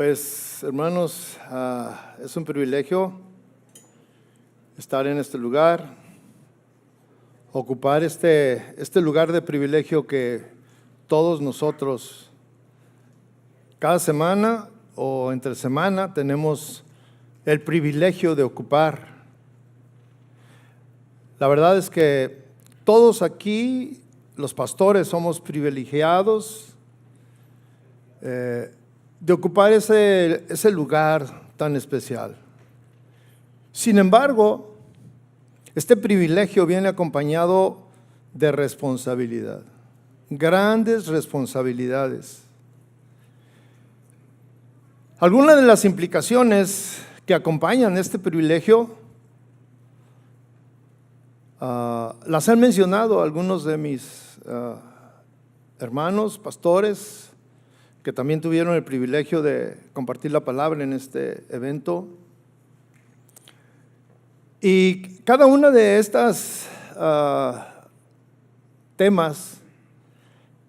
Pues, hermanos, es un privilegio estar en este lugar, ocupar este lugar de privilegio que todos nosotros, cada semana o entre semana, tenemos el privilegio de ocupar. La verdad es que todos aquí, los pastores, somos privilegiados de ocupar ese lugar tan especial. Sin embargo, este privilegio viene acompañado de responsabilidad, grandes responsabilidades. Algunas de las implicaciones que acompañan este privilegio las han mencionado algunos de mis hermanos, pastores, que también tuvieron el privilegio de compartir la palabra en este evento. Y cada una de estas temas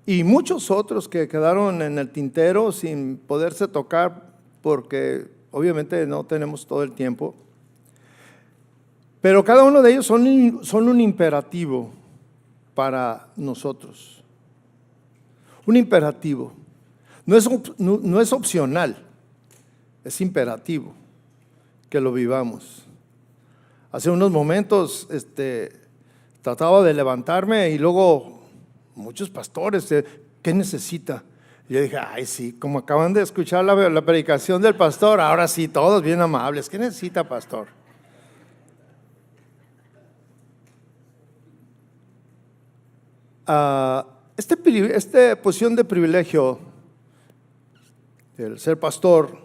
y muchos otros que quedaron en el tintero sin poderse tocar porque obviamente no tenemos todo el tiempo, pero cada uno de ellos son un imperativo para nosotros, un imperativo. No es opcional, es imperativo que lo vivamos. Hace unos momentos trataba de levantarme y luego muchos pastores, ¿qué necesita? Y yo dije, ay sí, como acaban de escuchar la predicación del pastor, ahora sí, todos bien amables, ¿qué necesita, pastor? Esta posición de privilegio, el ser pastor,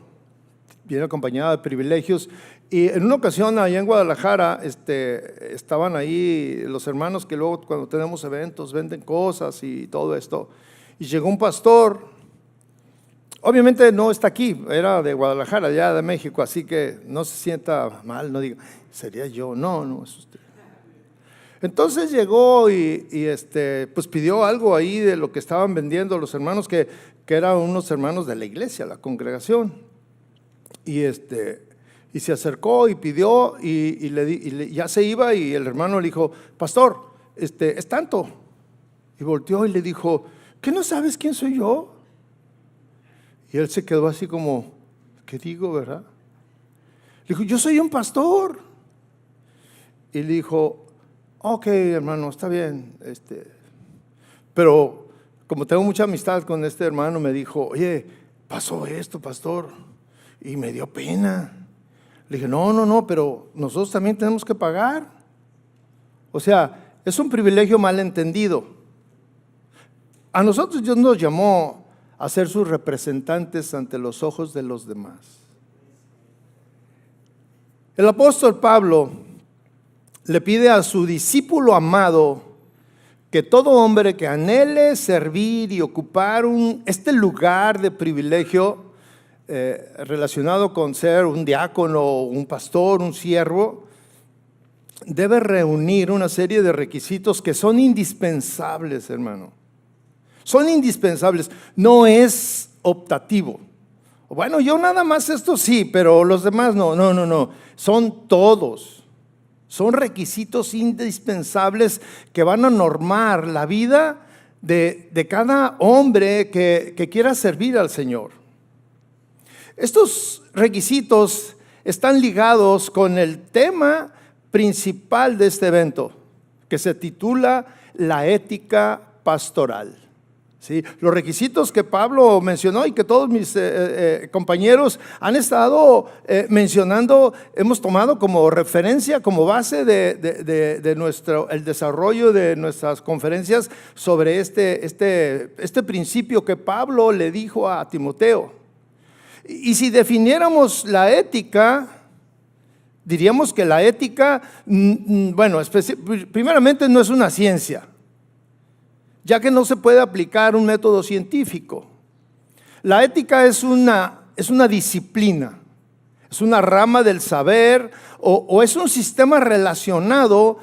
viene acompañado de privilegios. Y en una ocasión allá en Guadalajara estaban ahí los hermanos que luego cuando tenemos eventos venden cosas y todo esto. Y llegó un pastor, obviamente no está aquí, era de Guadalajara, ya de México, así que no se sienta mal, no diga, sería yo, no es usted. Entonces llegó y pues pidió algo ahí de lo que estaban vendiendo los hermanos que eran unos hermanos de la iglesia, la congregación. Y se acercó y pidió y ya se iba y el hermano le dijo, pastor, es tanto. Y volteó y le dijo, ¿qué no sabes quién soy yo? Y él se quedó así como, ¿qué digo, verdad? Le dijo, yo soy un pastor. Y le dijo, ok, hermano, está bien. Pero como tengo mucha amistad con este hermano, me dijo, oye, pasó esto, pastor, y me dio pena. Le dije, no, pero nosotros también tenemos que pagar. O sea, es un privilegio malentendido. A nosotros Dios nos llamó a ser sus representantes ante los ojos de los demás. El apóstol Pablo le pide a su discípulo amado que todo hombre que anhele servir y ocupar este lugar de privilegio relacionado con ser un diácono, un pastor, un siervo, debe reunir una serie de requisitos que son indispensables, hermano. Son indispensables, no es optativo. Bueno, yo nada más esto sí, pero los demás no, son todos. Son requisitos indispensables que van a normar la vida de cada hombre que quiera servir al Señor. Estos requisitos están ligados con el tema principal de este evento, que se titula la ética pastoral. ¿Sí? Los requisitos que Pablo mencionó y que todos mis compañeros han estado mencionando, hemos tomado como referencia, como base de el desarrollo de nuestras conferencias sobre este principio que Pablo le dijo a Timoteo. Y si definiéramos la ética, diríamos que la ética, bueno, primeramente no es una ciencia, ya que no se puede aplicar un método científico. La ética es una disciplina, es una rama del saber o es un sistema relacionado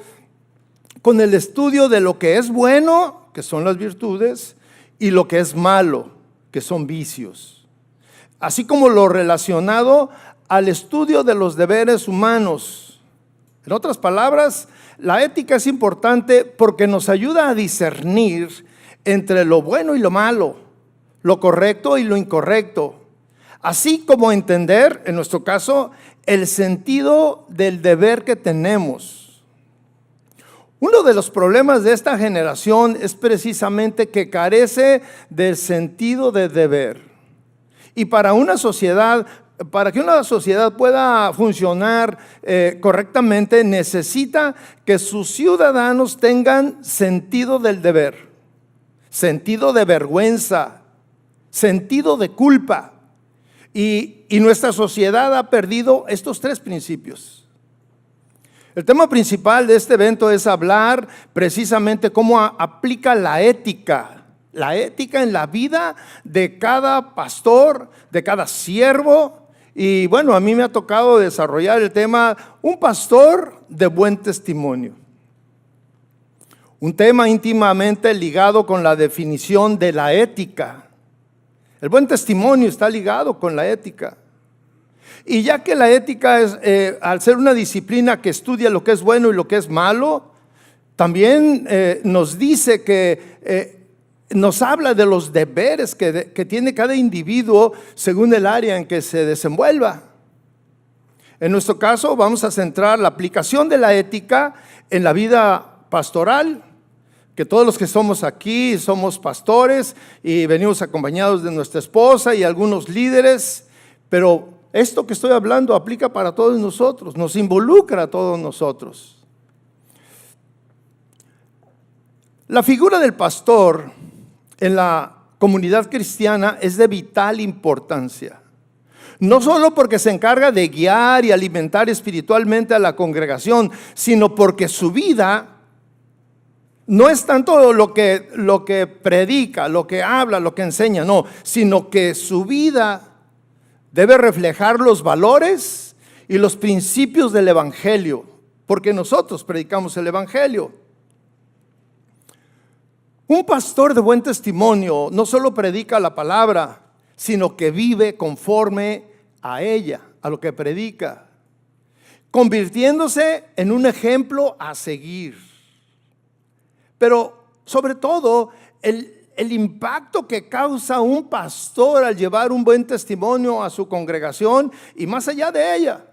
con el estudio de lo que es bueno, que son las virtudes, y lo que es malo, que son vicios. así como lo relacionado al estudio de los deberes humanos. En otras palabras, la ética es importante porque nos ayuda a discernir entre lo bueno y lo malo, lo correcto y lo incorrecto, así como entender, en nuestro caso, el sentido del deber que tenemos. Uno de los problemas de esta generación es precisamente que carece del sentido de deber. Y para una sociedad, para que una sociedad pueda funcionar correctamente, necesita que sus ciudadanos tengan sentido del deber, sentido de vergüenza, sentido de culpa. Y nuestra sociedad ha perdido estos tres principios. El tema principal de este evento es hablar precisamente cómo aplica la ética en la vida de cada pastor, de cada siervo. Y bueno, a mí me ha tocado desarrollar el tema, un pastor de buen testimonio. Un tema íntimamente ligado con la definición de la ética. El buen testimonio está ligado con la ética. Y ya que la ética es, al ser una disciplina que estudia lo que es bueno y lo que es malo, también nos dice que nos habla de los deberes que tiene cada individuo según el área en que se desenvuelva. En nuestro caso vamos a centrar la aplicación de la ética en la vida pastoral, que todos los que somos aquí somos pastores y venimos acompañados de nuestra esposa y algunos líderes, pero esto que estoy hablando aplica para todos nosotros, nos involucra a todos nosotros. La figura del pastor en la comunidad cristiana es de vital importancia. No solo porque se encarga de guiar y alimentar espiritualmente a la congregación, sino porque su vida no es tanto lo que predica, lo que habla, lo que enseña, no, sino que su vida debe reflejar los valores y los principios del evangelio, porque nosotros predicamos el evangelio. Un pastor de buen testimonio no solo predica la palabra, sino que vive conforme a ella, a lo que predica, convirtiéndose en un ejemplo a seguir. Pero sobre todo, el impacto que causa un pastor al llevar un buen testimonio a su congregación y más allá de ella.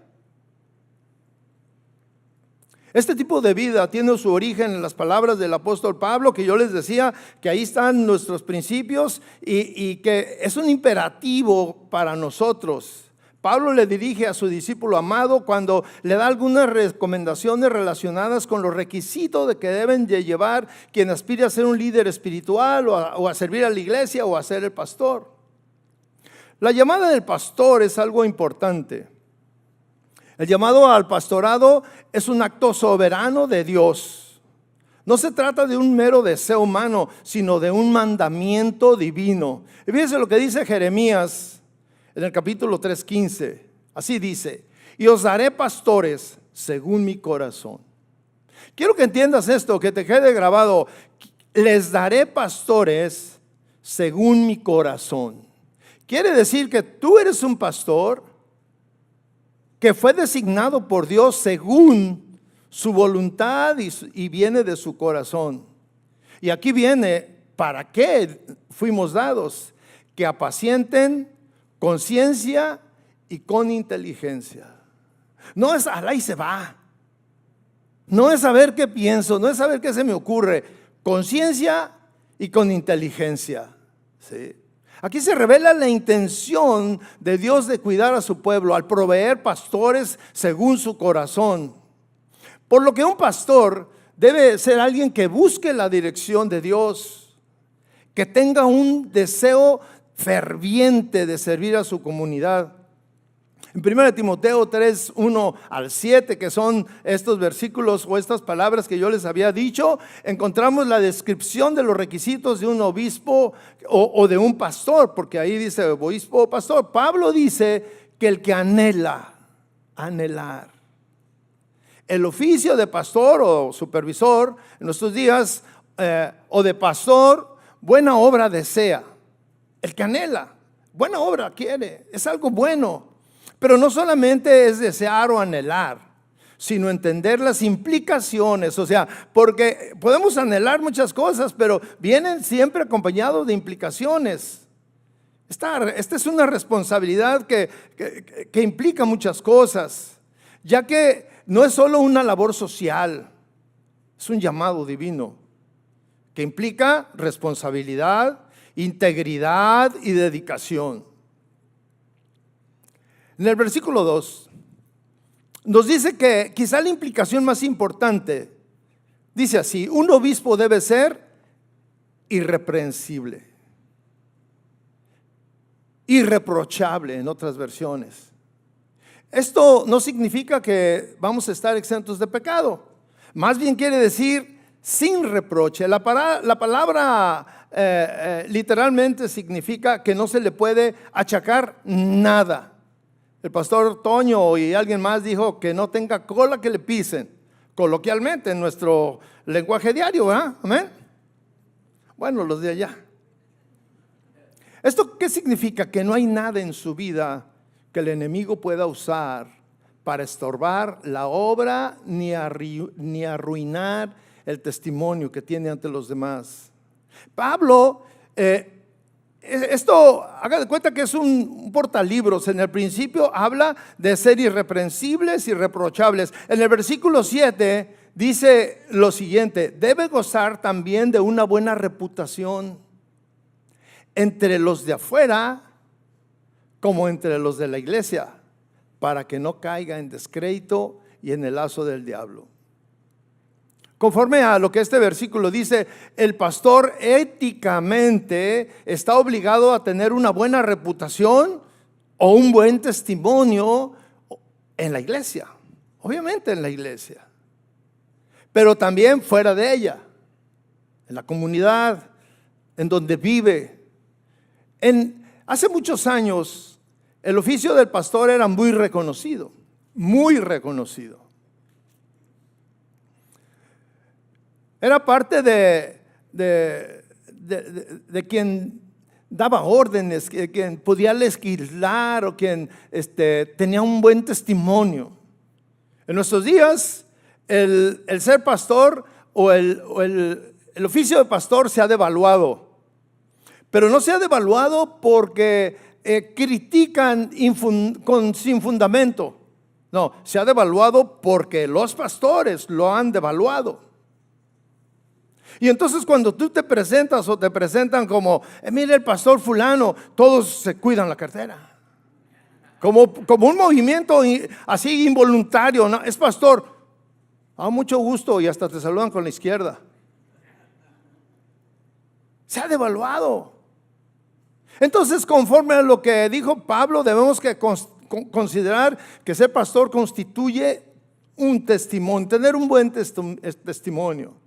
Este tipo de vida tiene su origen en las palabras del apóstol Pablo, que yo les decía que ahí están nuestros principios y que es un imperativo para nosotros. Pablo le dirige a su discípulo amado cuando le da algunas recomendaciones relacionadas con los requisitos de que deben de llevar quien aspire a ser un líder espiritual o a servir a la iglesia o a ser el pastor. La llamada del pastor es algo importante. El llamado al pastorado es un acto soberano de Dios. No se trata de un mero deseo humano, sino de un mandamiento divino. Y fíjense lo que dice Jeremías en el capítulo 3:15. Así dice: y os daré pastores según mi corazón. Quiero que entiendas esto, que te quede grabado. Les daré pastores según mi corazón. Quiere decir que tú eres un pastor que fue designado por Dios según su voluntad y viene de su corazón. Y aquí viene, ¿para qué fuimos dados? Que apacienten con ciencia y con inteligencia. No es alá y se va. No es saber qué pienso, no es saber qué se me ocurre. Con ciencia y con inteligencia. ¿Sí? Aquí se revela la intención de Dios de cuidar a su pueblo al proveer pastores según su corazón. Por lo que un pastor debe ser alguien que busque la dirección de Dios, que tenga un deseo ferviente de servir a su comunidad. En 1 Timoteo 3, 1 al 7, que son estos versículos o estas palabras que yo les había dicho, encontramos la descripción de los requisitos de un obispo o de un pastor, porque ahí dice obispo o pastor. Pablo dice que el que anhelar. El oficio de pastor o supervisor en nuestros días o de pastor, buena obra desea. El que anhela, buena obra quiere, es algo bueno. Pero no solamente es desear o anhelar, sino entender las implicaciones. O sea, porque podemos anhelar muchas cosas, pero vienen siempre acompañados de implicaciones. Esta es una responsabilidad que implica muchas cosas, ya que no es solo una labor social, es un llamado divino que implica responsabilidad, integridad y dedicación. En el versículo 2 nos dice que quizá la implicación más importante, dice así: un obispo debe ser irreprensible, irreprochable en otras versiones. Esto no significa que vamos a estar exentos de pecado, más bien quiere decir sin reproche. La palabra literalmente significa que no se le puede achacar nada. El pastor Toño y alguien más dijo que no tenga cola que le pisen, coloquialmente en nuestro lenguaje diario, ¿verdad? Amén. Bueno, los de allá. ¿Esto qué significa? Que no hay nada en su vida que el enemigo pueda usar para estorbar la obra ni arruinar el testimonio que tiene ante los demás. Pablo, esto, haga de cuenta que es un portalibros. En el principio habla de ser irreprensibles, irreprochables. En el versículo 7 dice lo siguiente: debe gozar también de una buena reputación entre los de afuera como entre los de la iglesia, para que no caiga en descrédito y en el lazo del diablo. Conforme a lo que este versículo dice, el pastor éticamente está obligado a tener una buena reputación o un buen testimonio en la iglesia, obviamente en la iglesia, pero también fuera de ella, en la comunidad en donde vive. Hace muchos años el oficio del pastor era muy reconocido, muy reconocido. Era parte de quien daba órdenes, quien podía legislar o quien tenía un buen testimonio. En nuestros días, el ser pastor o el oficio de pastor se ha devaluado. Pero no se ha devaluado porque critican sin fundamento. No, se ha devaluado porque los pastores lo han devaluado. Y entonces cuando tú te presentas o te presentan como, mire el pastor fulano, todos se cuidan la cartera. Como un movimiento así involuntario, ¿no? Es pastor, mucho gusto, y hasta te saludan con la izquierda. Se ha devaluado. Entonces, conforme a lo que dijo Pablo, debemos que considerar que ser pastor constituye un testimonio, tener un buen testimonio.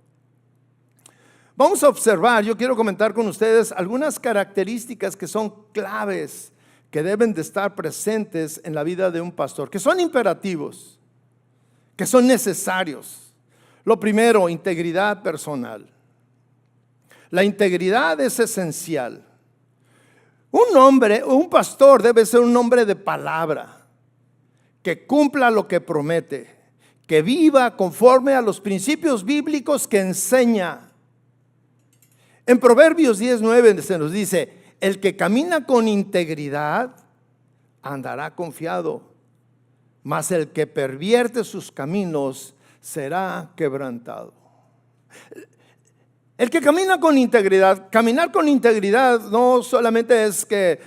Vamos a observar, yo quiero comentar con ustedes algunas características que son claves, que deben de estar presentes en la vida de un pastor, que son imperativos, que son necesarios. Lo primero, integridad personal. La integridad es esencial. Un pastor debe ser un hombre de palabra, que cumpla lo que promete, que viva conforme a los principios bíblicos que enseña. En Proverbios 10:9 se nos dice: el que camina con integridad andará confiado, mas el que pervierte sus caminos será quebrantado. El que camina con integridad, caminar con integridad no solamente es que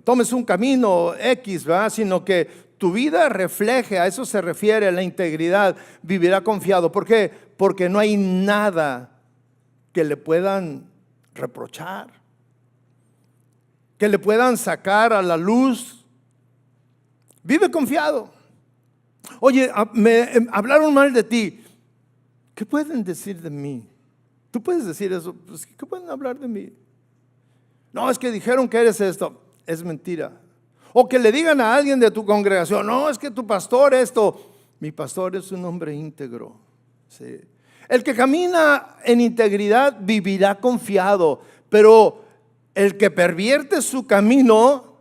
tomes un camino X, ¿verdad? Sino que tu vida refleje, a eso se refiere la integridad. Vivirá confiado. ¿Por qué? Porque no hay nada que le puedan reprochar, que le puedan sacar a la luz. Vive confiado. Oye, me hablaron mal de ti. ¿Qué pueden decir de mí? Tú puedes decir eso. Pues, ¿qué pueden hablar de mí? No, es que dijeron que eres esto. Es mentira. O que le digan a alguien de tu congregación: no, es que tu pastor esto. Mi pastor es un hombre íntegro. Sí. El que camina en integridad vivirá confiado, pero el que pervierte su camino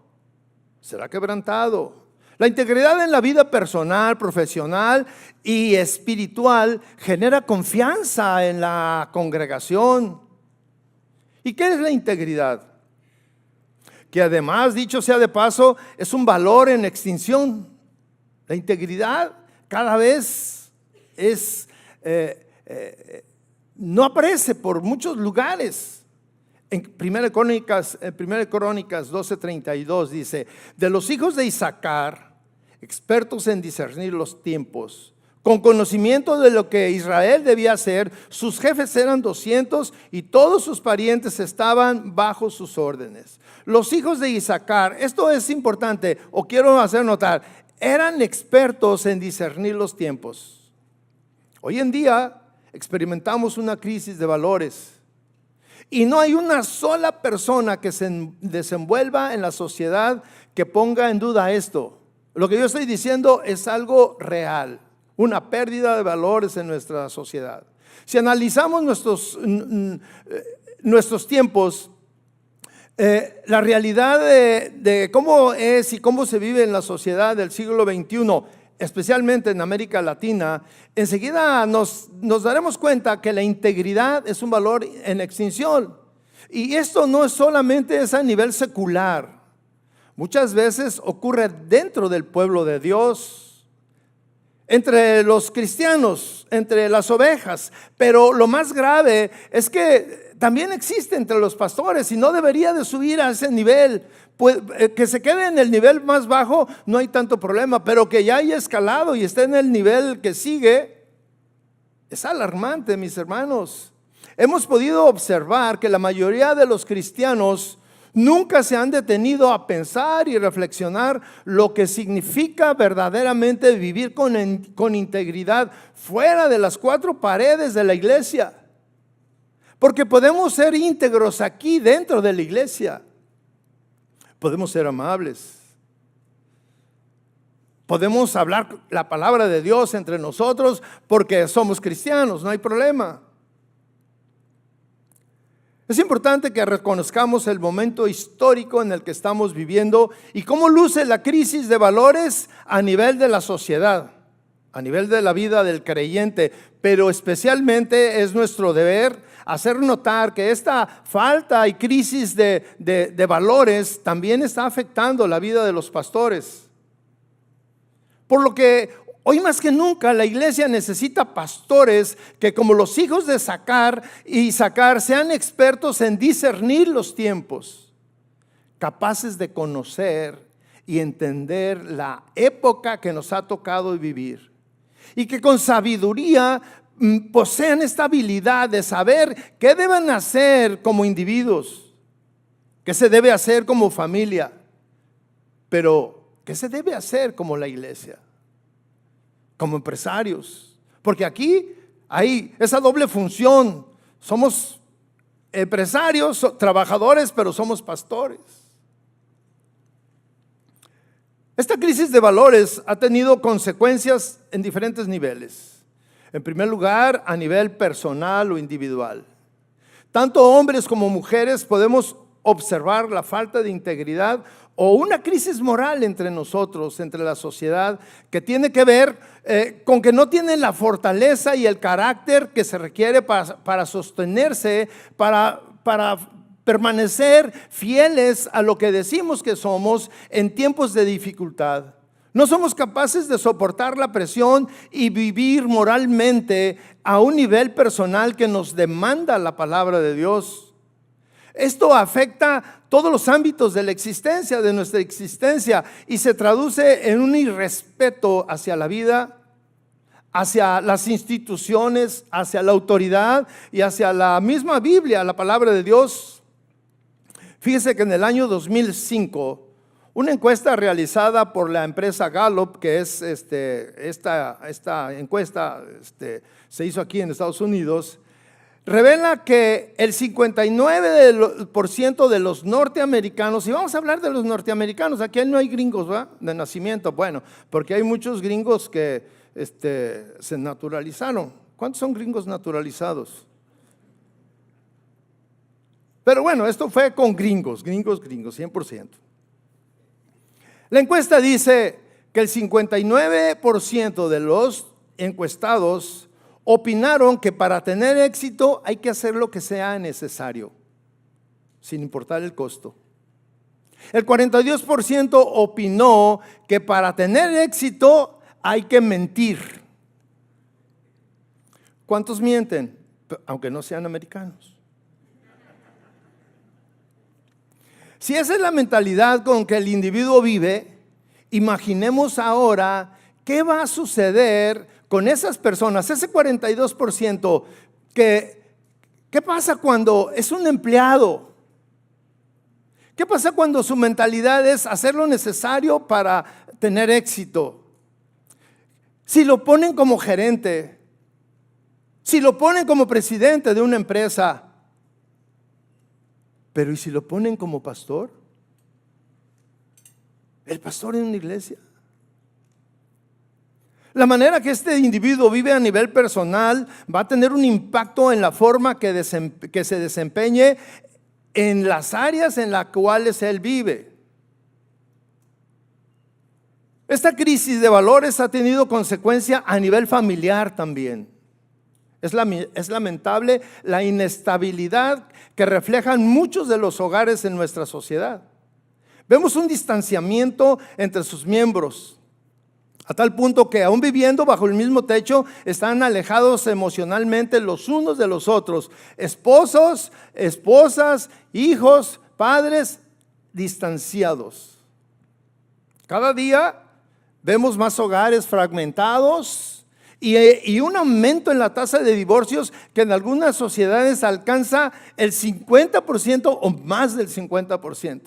será quebrantado. La integridad en la vida personal, profesional y espiritual genera confianza en la congregación. ¿Y qué es la integridad? Que además, dicho sea de paso, es un valor en extinción. La integridad cada vez no aparece por muchos lugares. En 1 Crónicas 12:32 dice: de los hijos de Isaacar, expertos en discernir los tiempos, con conocimiento de lo que Israel debía hacer, sus jefes eran 200 y todos sus parientes estaban bajo sus órdenes. Los hijos de Isaacar, esto es importante, o quiero hacer notar, eran expertos en discernir los tiempos. Hoy en día experimentamos una crisis de valores y no hay una sola persona que se desenvuelva en la sociedad que ponga en duda esto. Lo que yo estoy diciendo es algo real, una pérdida de valores en nuestra sociedad. Si analizamos nuestros tiempos, la realidad de cómo es y cómo se vive en la sociedad del siglo XXI, especialmente en América Latina, enseguida nos daremos cuenta que la integridad es un valor en extinción. Y esto no es solamente a nivel secular. Muchas veces ocurre dentro del pueblo de Dios, entre los cristianos, entre las ovejas. Pero lo más grave es que también existe entre los pastores y no debería de subir a ese nivel. Pues, que se quede en el nivel más bajo no hay tanto problema, pero que ya haya escalado y esté en el nivel que sigue es alarmante, mis hermanos. Hemos podido observar que la mayoría de los cristianos nunca se han detenido a pensar y reflexionar lo que significa verdaderamente vivir con integridad fuera de las cuatro paredes de la iglesia. Porque podemos ser íntegros aquí dentro de la iglesia. Podemos ser amables. Podemos hablar la palabra de Dios entre nosotros porque somos cristianos, no hay problema. Es importante que reconozcamos el momento histórico en el que estamos viviendo y cómo luce la crisis de valores a nivel de la sociedad, a nivel de la vida del creyente, pero especialmente es nuestro deber hacer notar que esta falta y crisis de valores también está afectando la vida de los pastores. Por lo que hoy más que nunca la iglesia necesita pastores que, como los hijos de Isaacar, sean expertos en discernir los tiempos, capaces de conocer y entender la época que nos ha tocado vivir, y que con sabiduría posean esta habilidad de saber qué deben hacer como individuos, qué se debe hacer como familia, pero qué se debe hacer como la iglesia, como empresarios. Porque aquí hay esa doble función. Somos empresarios, trabajadores, pero somos pastores. Esta crisis de valores ha tenido consecuencias en diferentes niveles. En primer lugar, a nivel personal o individual. Tanto hombres como mujeres podemos observar la falta de integridad o una crisis moral entre nosotros, entre la sociedad, que tiene que ver con que no tienen la fortaleza y el carácter que se requiere para sostenerse, para permanecer fieles a lo que decimos que somos en tiempos de dificultad. No somos capaces de soportar la presión y vivir moralmente a un nivel personal que nos demanda la palabra de Dios. Esto afecta todos los ámbitos de la existencia, de nuestra existencia, y se traduce en un irrespeto hacia la vida, hacia las instituciones, hacia la autoridad y hacia la misma Biblia, la palabra de Dios. Fíjese que en el año 2005, una encuesta realizada por la empresa Gallup, que es esta encuesta se hizo aquí en Estados Unidos, revela que el 59% de los norteamericanos, y vamos a hablar de los norteamericanos, aquí no hay gringos, ¿verdad?, de nacimiento, bueno, porque hay muchos gringos que se naturalizaron. ¿Cuántos son gringos naturalizados? Pero bueno, esto fue con gringos, 100%. La encuesta dice que el 59% de los encuestados opinaron que para tener éxito hay que hacer lo que sea necesario, sin importar el costo. El 42% opinó que para tener éxito hay que mentir. ¿Cuántos mienten? Aunque no sean americanos. Si esa es la mentalidad con que el individuo vive, imaginemos ahora qué va a suceder con esas personas, ese 42%, ¿qué pasa cuando es un empleado? ¿Qué pasa cuando su mentalidad es hacer lo necesario para tener éxito? Si lo ponen como gerente, si lo ponen como presidente de una empresa, pero ¿y si lo ponen como pastor? ¿El pastor en una iglesia? La manera que este individuo vive a nivel personal va a tener un impacto en la forma que se desempeñe en las áreas en las cuales él vive. Esta crisis de valores ha tenido consecuencia a nivel familiar también. Es lamentable la inestabilidad que reflejan muchos de los hogares en nuestra sociedad. Vemos un distanciamiento entre sus miembros, a tal punto que aún viviendo bajo el mismo techo están alejados emocionalmente los unos de los otros. Esposos, esposas, hijos, padres distanciados. Cada día vemos más hogares fragmentados y un aumento en la tasa de divorcios que en algunas sociedades alcanza el 50% o más del 50%.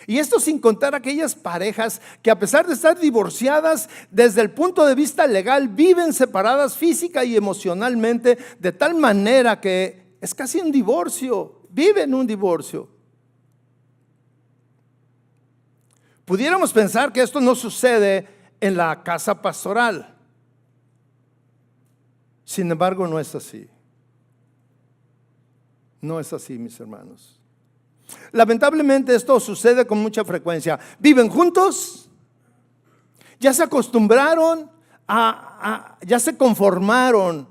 Y esto sin contar aquellas parejas que a pesar de estar divorciadas desde el punto de vista legal, viven separadas física y emocionalmente de tal manera que es casi un divorcio, viven un divorcio. Pudiéramos pensar que esto no sucede en la casa pastoral. Sin embargo, no es así. No es así, mis hermanos. Lamentablemente esto sucede con mucha frecuencia. Viven juntos, ya se acostumbraron ya se conformaron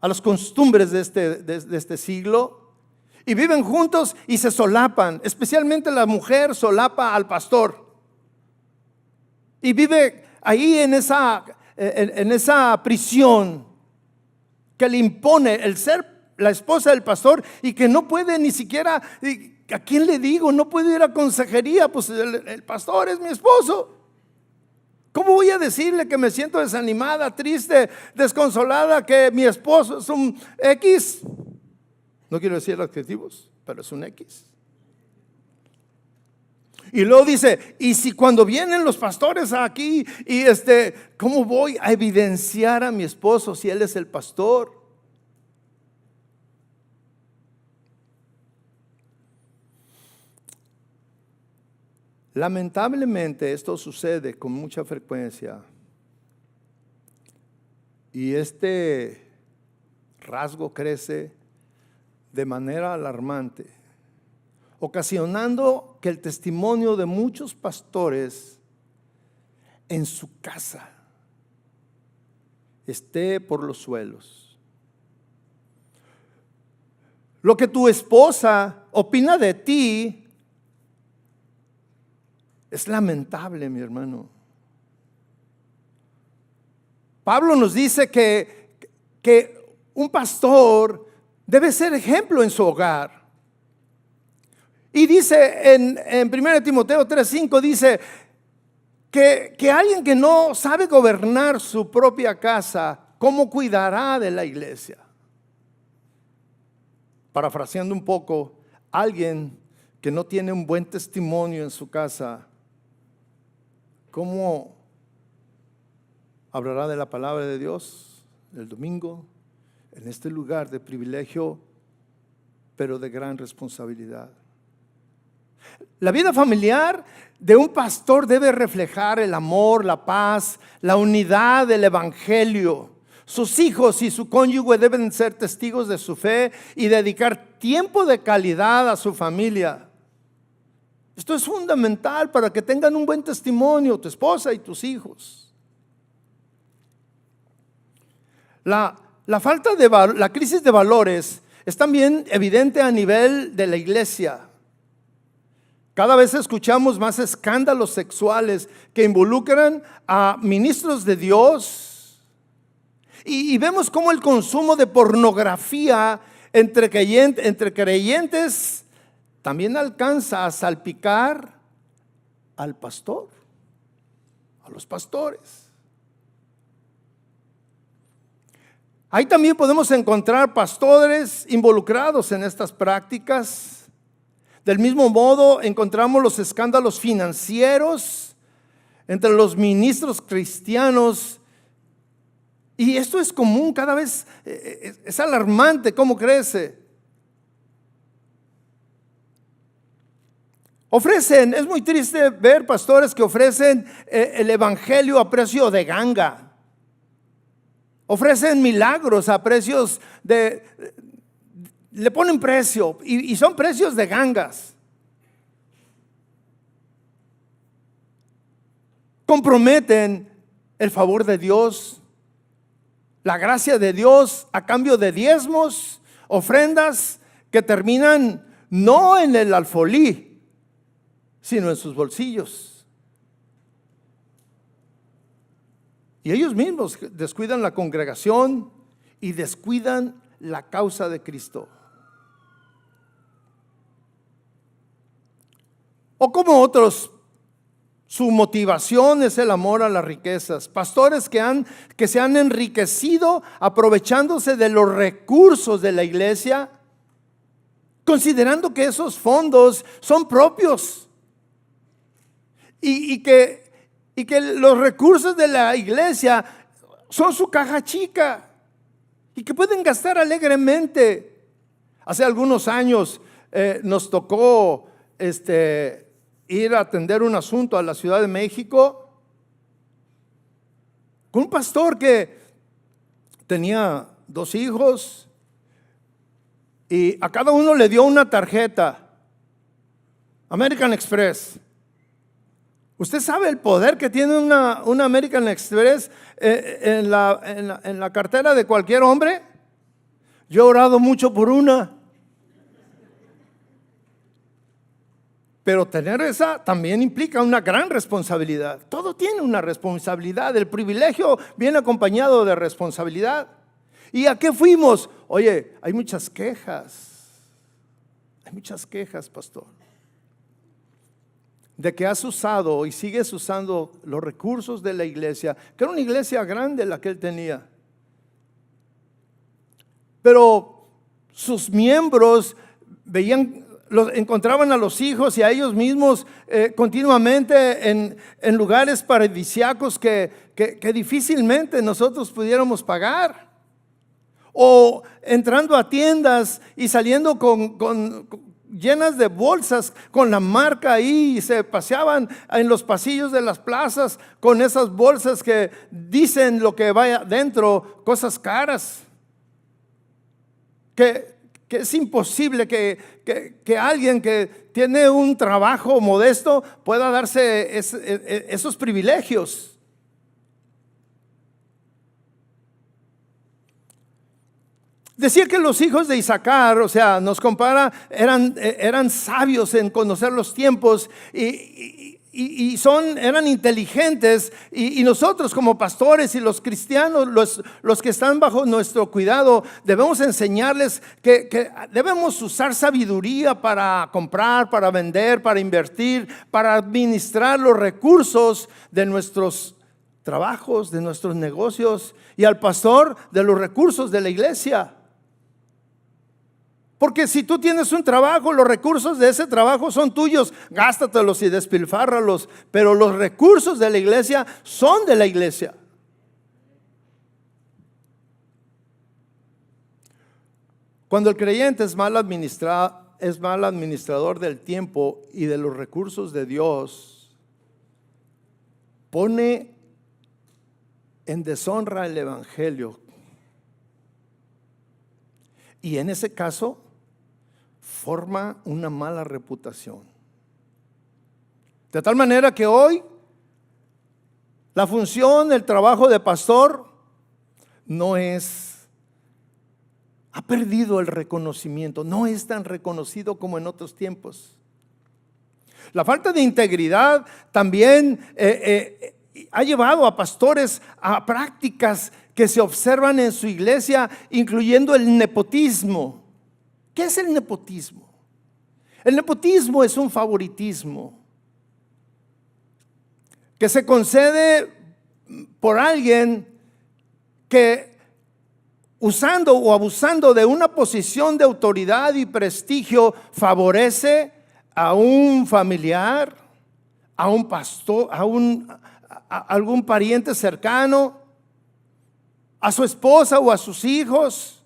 a las costumbres de este siglo y viven juntos y se solapan. Especialmente la mujer solapa al pastor y vive ahí en esa prisión que le impone el ser la esposa del pastor y que no puede ni siquiera, ¿a quién le digo? No puede ir a consejería, pues el pastor es mi esposo. ¿Cómo voy a decirle que me siento desanimada, triste, desconsolada, que mi esposo es un X? No quiero decir adjetivos, pero es un X. Y luego dice, y si cuando vienen los pastores aquí y ¿cómo voy a evidenciar a mi esposo si él es el pastor? Lamentablemente esto sucede con mucha frecuencia y este rasgo crece de manera alarmante, ocasionando que el testimonio de muchos pastores en su casa esté por los suelos. Lo que tu esposa opina de ti es lamentable, mi hermano. Pablo nos dice que un pastor debe ser ejemplo en su hogar. Y dice en 1 Timoteo 3:5, dice que alguien que no sabe gobernar su propia casa, ¿cómo cuidará de la iglesia? Parafraseando un poco, alguien que no tiene un buen testimonio en su casa, ¿cómo hablará de la palabra de Dios el domingo en este lugar de privilegio, pero de gran responsabilidad? La vida familiar de un pastor debe reflejar el amor, la paz, la unidad del evangelio. Sus hijos y su cónyuge deben ser testigos de su fe y dedicar tiempo de calidad a su familia. Esto es fundamental para que tengan un buen testimonio, tu esposa y tus hijos. La crisis de valores es también evidente a nivel de la iglesia. Cada vez escuchamos más escándalos sexuales que involucran a ministros de Dios. Y vemos cómo el consumo de pornografía entre creyentes también alcanza a salpicar al pastor, a los pastores. Ahí también podemos encontrar pastores involucrados en estas prácticas. Del mismo modo, encontramos los escándalos financieros entre los ministros cristianos. Y esto es común, cada vez es alarmante cómo crece. Es muy triste ver pastores que ofrecen el evangelio a precio de ganga. Ofrecen milagros a precios le ponen precio y son precios de gangas. Comprometen el favor de Dios, la gracia de Dios a cambio de diezmos, ofrendas que terminan no en el alfolí, sino en sus bolsillos. Y ellos mismos descuidan la congregación y descuidan la causa de Cristo. O como otros, su motivación es el amor a las riquezas. Pastores que se han enriquecido aprovechándose de los recursos de la iglesia, considerando que esos fondos son propios y que los recursos de la iglesia son su caja chica y que pueden gastar alegremente. Hace algunos años nos tocó ir a atender un asunto a la Ciudad de México con un pastor que tenía 2 hijos y a cada uno le dio una tarjeta American Express. ¿Usted sabe el poder que tiene una American Express en la cartera de cualquier hombre? Yo he orado mucho por una. Pero tener esa también implica una gran responsabilidad. Todo tiene una responsabilidad. El privilegio viene acompañado de responsabilidad. ¿Y a qué fuimos? Oye, hay muchas quejas. Hay muchas quejas, pastor, de que has usado y sigues usando los recursos de la iglesia, que era una iglesia grande la que él tenía. Pero sus miembros encontraban a los hijos y a ellos mismos continuamente en lugares paradisíacos que difícilmente nosotros pudiéramos pagar. O entrando a tiendas y saliendo llenas de bolsas con la marca ahí, y se paseaban en los pasillos de las plazas con esas bolsas que dicen lo que vaya dentro, cosas caras, que es imposible que alguien que tiene un trabajo modesto pueda darse esos privilegios. Decía que los hijos de Isaacar, o sea, nos compara, eran sabios en conocer los tiempos y eran inteligentes, y nosotros como pastores y los cristianos, los que están bajo nuestro cuidado, debemos enseñarles que debemos usar sabiduría para comprar, para vender, para invertir, para administrar los recursos de nuestros trabajos, de nuestros negocios, y al pastor de los recursos de la iglesia. Porque si tú tienes un trabajo, los recursos de ese trabajo son tuyos, gástatelos y despilfárralos, pero los recursos de la iglesia son de la iglesia. Cuando el creyente es mal administrador del tiempo y de los recursos de Dios, pone en deshonra el evangelio y en ese caso forma una mala reputación. De tal manera que hoy la función, el trabajo de pastor ha perdido el reconocimiento, no es tan reconocido como en otros tiempos. La falta de integridad también ha llevado a pastores a prácticas que se observan en su iglesia, incluyendo el nepotismo. ¿Qué es el nepotismo? El nepotismo es un favoritismo que se concede por alguien que, usando o abusando de una posición de autoridad y prestigio, favorece a un familiar, a un pastor, a algún pariente cercano, a su esposa o a sus hijos.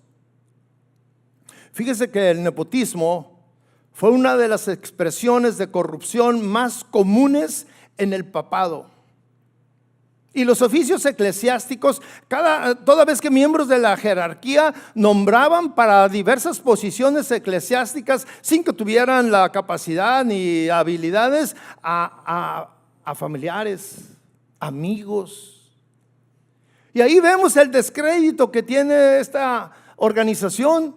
Fíjese que el nepotismo fue una de las expresiones de corrupción más comunes en el papado. Y los oficios eclesiásticos, toda vez que miembros de la jerarquía nombraban para diversas posiciones eclesiásticas sin que tuvieran la capacidad ni habilidades a familiares, amigos. Y ahí vemos el descrédito que tiene esta organización.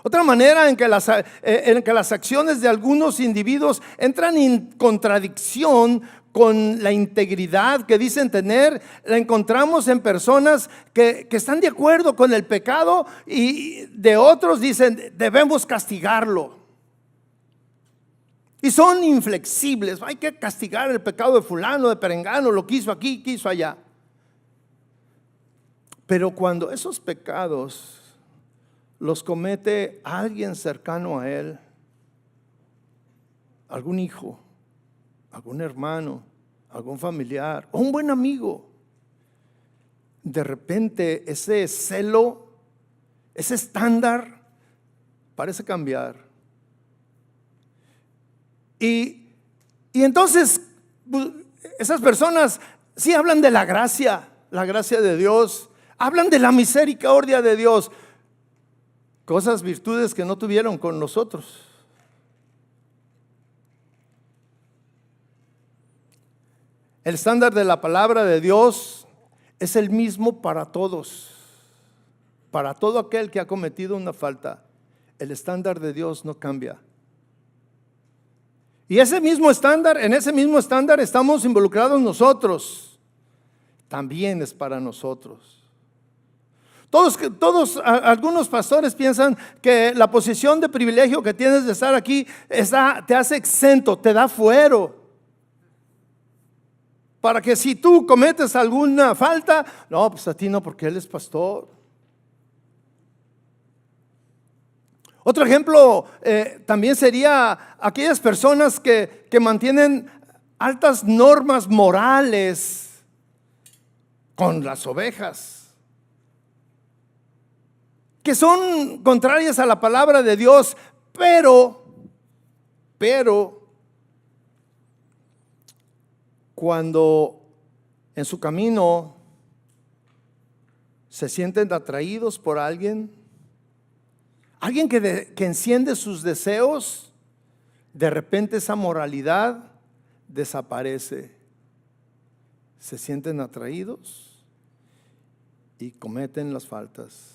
Otra manera en que las acciones de algunos individuos entran en contradicción con la integridad que dicen tener, la encontramos en personas que están de acuerdo con el pecado y de otros dicen debemos castigarlo. Y son inflexibles, hay que castigar el pecado de fulano, de perengano, lo quiso aquí, quiso allá. Pero cuando esos pecados los comete alguien cercano a él, algún hijo, algún hermano, algún familiar o un buen amigo, de repente ese celo, ese estándar parece cambiar. Y entonces esas personas sí hablan de la gracia de Dios, hablan de la misericordia de Dios, cosas, virtudes que no tuvieron con nosotros. El estándar de la palabra de Dios es el mismo para todos, para todo aquel que ha cometido una falta. El estándar de Dios no cambia. Y en ese mismo estándar estamos involucrados nosotros. También es para nosotros. Algunos pastores piensan que la posición de privilegio que tienes de estar aquí te hace exento, te da fuero. Para que si tú cometes alguna falta, no, pues a ti no, porque él es pastor. Otro ejemplo también sería aquellas personas que mantienen altas normas morales con las ovejas, que son contrarias a la palabra de Dios, pero cuando en su camino se sienten atraídos por alguien que enciende sus deseos, de repente esa moralidad desaparece. Se sienten atraídos y cometen las faltas.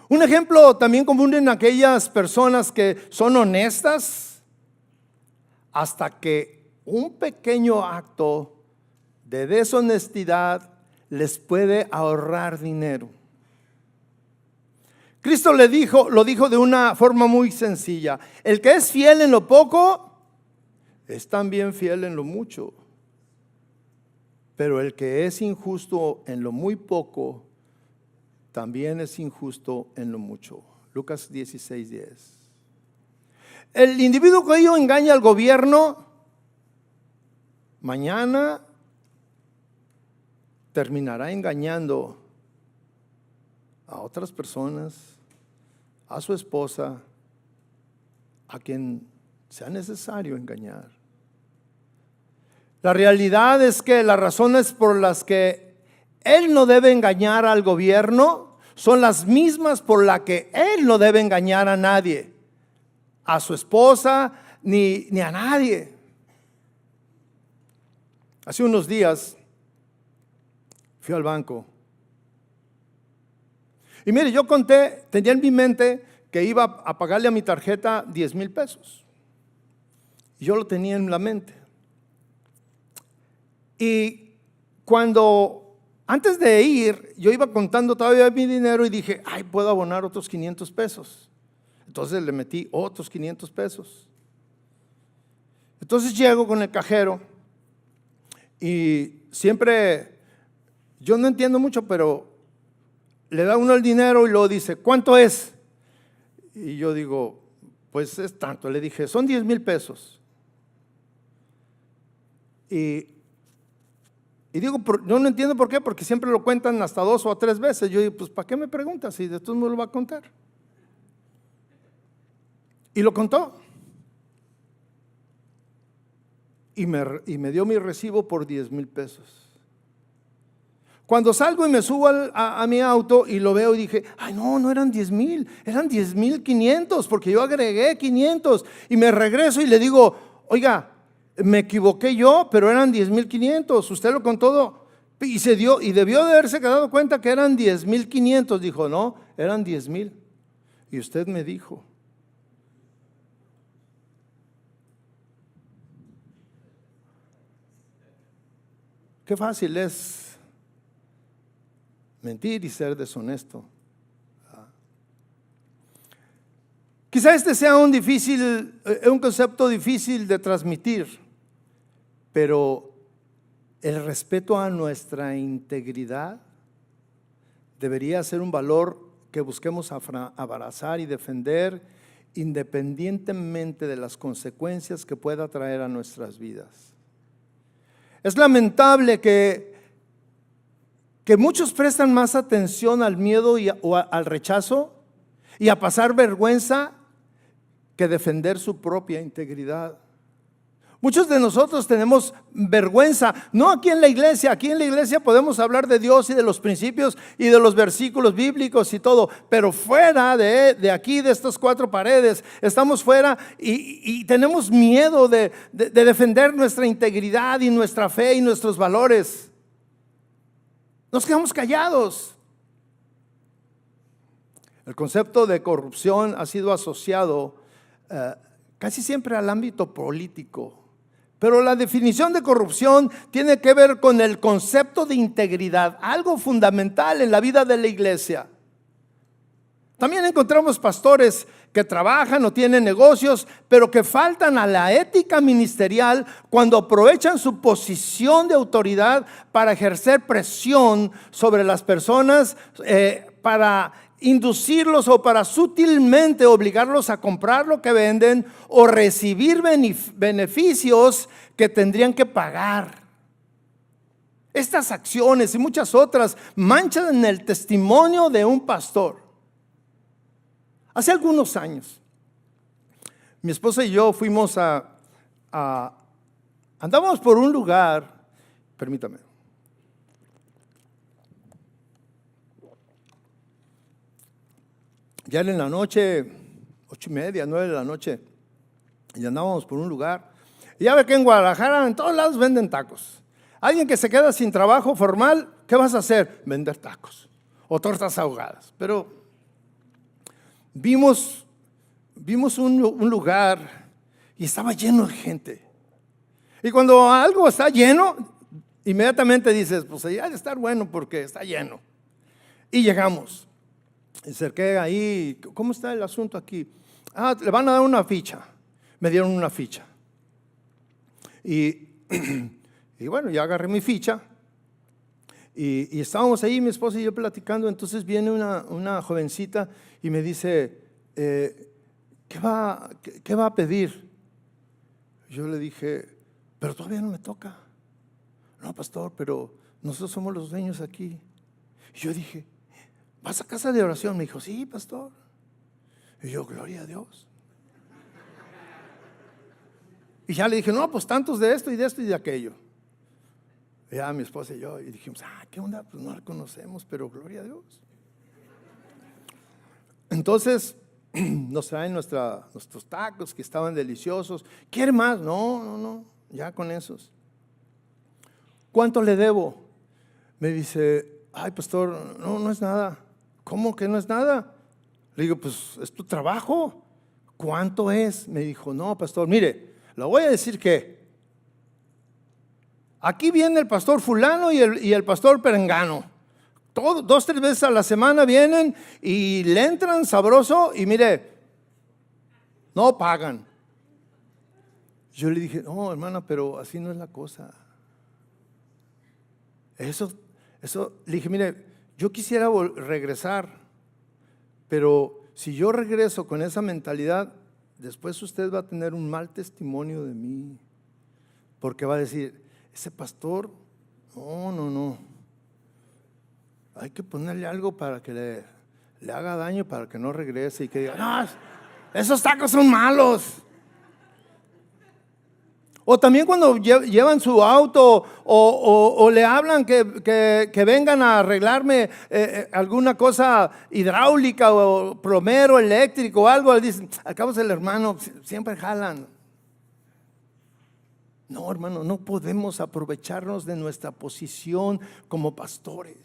Un ejemplo también común en aquellas personas que son honestas hasta que un pequeño acto de deshonestidad les puede ahorrar dinero. Cristo lo dijo de una forma muy sencilla: el que es fiel en lo poco es también fiel en lo mucho, pero el que es injusto en lo muy poco también es injusto en lo mucho. Lucas 16:10. El individuo que hoy engaña al gobierno, mañana terminará engañando a otras personas, a su esposa, a quien sea necesario engañar. La realidad es que las razones por las que él no debe engañar al gobierno son las mismas por las que él no debe engañar a nadie, a su esposa ni a nadie. Hace unos días fui al banco y mire, yo conté, tenía en mi mente que iba a pagarle a mi tarjeta 10,000 pesos. Yo lo tenía en la mente. Y antes de ir, yo iba contando todavía mi dinero y dije, ay, puedo abonar otros 500 pesos. Entonces le metí otros 500 pesos. Entonces llego con el cajero y siempre, yo no entiendo mucho, pero le da uno el dinero y luego dice, ¿cuánto es? Y yo digo, pues es tanto. Le dije, son 10,000 pesos. Y digo, yo no entiendo por qué, porque siempre lo cuentan hasta 2 o 3 veces. Yo digo, pues ¿para qué me preguntas si de todos modos lo va a contar? Y lo contó. Y me dio mi recibo por 10,000 pesos. Cuando salgo y me subo a mi auto y lo veo y dije, ay no eran 10,000, eran 10,500 porque yo agregué 500. Y me regreso y le digo, oiga, me equivoqué yo, pero eran 10,500, usted lo contó y debió de haberse dado cuenta que eran 10,500. Dijo, no, eran 10,000. Y usted me dijo. Qué fácil es mentir y ser deshonesto. Quizá este sea un concepto difícil de transmitir, pero el respeto a nuestra integridad debería ser un valor que busquemos abrazar y defender independientemente de las consecuencias que pueda traer a nuestras vidas. Es lamentable que muchos prestan más atención al miedo o al rechazo y a pasar vergüenza que defender su propia integridad. Muchos de nosotros tenemos vergüenza, no aquí en la iglesia podemos hablar de Dios y de los principios y de los versículos bíblicos y todo, pero fuera de aquí, de estas 4 paredes, estamos fuera y tenemos miedo de defender nuestra integridad y nuestra fe y nuestros valores. Nos quedamos callados. El concepto de corrupción ha sido asociado casi siempre al ámbito político, pero la definición de corrupción tiene que ver con el concepto de integridad, algo fundamental en la vida de la iglesia. También encontramos pastores que trabajan o tienen negocios, pero que faltan a la ética ministerial cuando aprovechan su posición de autoridad para ejercer presión sobre las personas, para inducirlos o para sutilmente obligarlos a comprar lo que venden o recibir beneficios que tendrían que pagar. Estas acciones y muchas otras manchan el testimonio de un pastor. Hace algunos años, mi esposa y yo fuimos andábamos por un lugar, permítame. Ya era en la noche, 8:30, 9 de la noche, y andábamos por un lugar. Y ya ve que en Guadalajara en todos lados venden tacos. Alguien que se queda sin trabajo formal, ¿qué vas a hacer? Vender tacos o tortas ahogadas. Pero vimos un lugar y estaba lleno de gente. Y cuando algo está lleno, inmediatamente dices, pues ya ha de estar bueno porque está lleno. Y llegamos. Y cerqué ahí, ¿cómo está el asunto aquí? Le van a dar una ficha. Me dieron una ficha. Y bueno, ya agarré mi ficha. Y estábamos ahí, mi esposa y yo platicando. Entonces viene una jovencita y me dice, ¿qué va a pedir? Yo le dije, pero todavía no me toca. No, pastor, pero nosotros somos los dueños aquí. Y yo dije, ¿vas a casa de oración? Me dijo, sí, pastor. Y yo, gloria a Dios. Y ya le dije, no, pues tantos de esto y de esto y de aquello. Y ya mi esposa y yo, y dijimos, ¿qué onda? Pues no la conocemos, pero gloria a Dios. Entonces nos traen nuestros tacos que estaban deliciosos. ¿Quiere más? No, ya con esos. ¿Cuánto le debo? Me dice, ay, pastor, no es nada. ¿Cómo que no es nada? Le digo, pues es tu trabajo. ¿Cuánto es? Me dijo, no, pastor, mire, le voy a decir que aquí viene el pastor fulano y el pastor perengano. 2, 3 veces a la semana vienen y le entran sabroso y mire, no pagan. Yo le dije, no, hermana, pero así no es la cosa. Eso, le dije, mire, yo quisiera regresar, pero si yo regreso con esa mentalidad, después usted va a tener un mal testimonio de mí, porque va a decir, ese pastor, no, hay que ponerle algo para que le haga daño, para que no regrese y que diga, no, esos tacos son malos. O también cuando llevan su auto o le hablan que vengan a arreglarme alguna cosa hidráulica o plomero, eléctrico o algo, le dicen, al cabo es el hermano, siempre jalan. No, hermano, no podemos aprovecharnos de nuestra posición como pastores.